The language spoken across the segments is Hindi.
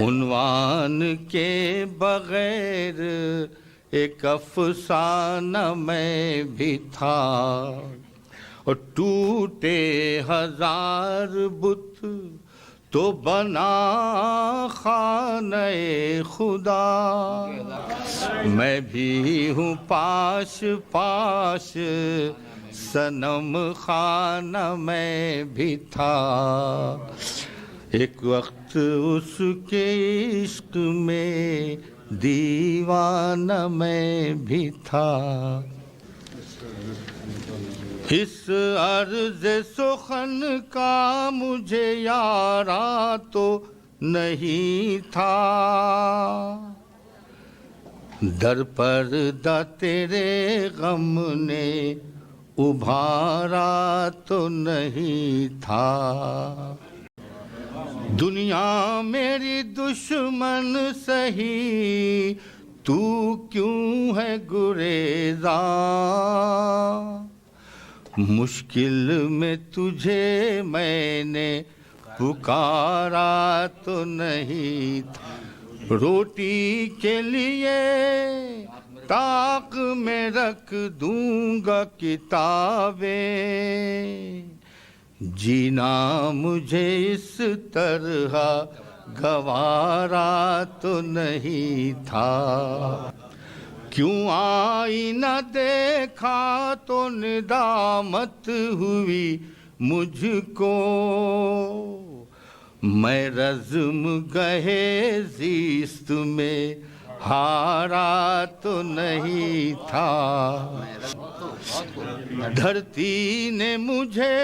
उन्वान के बगैर एक अफसाना मैं भी था, और टूटे हजार बुत तो बना खाने खुदा। मैं भी हूँ पाश पाश सनम खाना मैं भी था, एक वक्त उसके इश्क में दीवाना मैं भी था। इस अर्ज़ सुखन का मुझे यारा तो नहीं था, दर पर्दा तेरे गम ने उभारा तो नहीं था। दुनिया मेरी दुश्मन सही, तू क्यों है गुरेज़ा, मुश्किल में तुझे मैंने पुकारा तो नहीं था। रोटी के लिए ताक में रख दूंगा किताबें, जीना मुझे इस तरह गवारा तो नहीं था। क्यों आईना देखा तो निदामत हुई मुझको, मैं रज़्म गहे ज़ीस्त में हारा तो नहीं था। धरती ने मुझे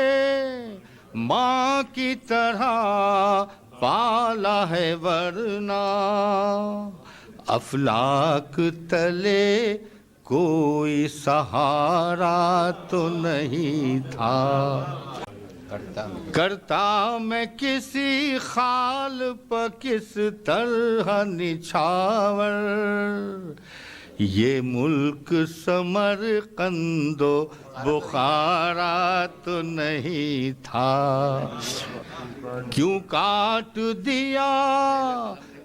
माँ की तरह पाला है, वरना अफलाक तले कोई सहारा तो नहीं था। करता मैं किसी खाल पर किस तरह निछावर, ये मुल्क समरकंदो बुखारा तो नहीं था। क्यों काट दिया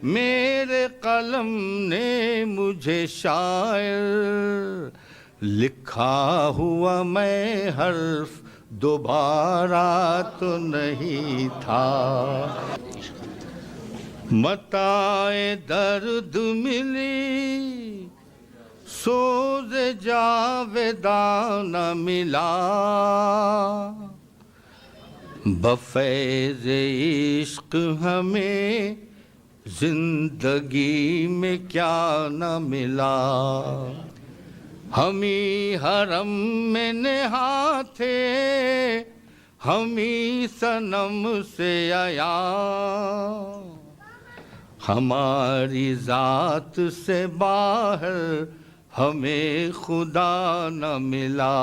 मेरे कलम ने मुझे शायर, लिखा हुआ मैं हर्फ दोबारा तो नहीं था। मताए दर्द मिली सोज जावेदा न मिला, बफैज़ इश्क हमें जिंदगी में क्या न मिला। हमी हरम में नहाते, हमी सनम से आया, हमारी जात से बाहर हमें खुदा न मिला।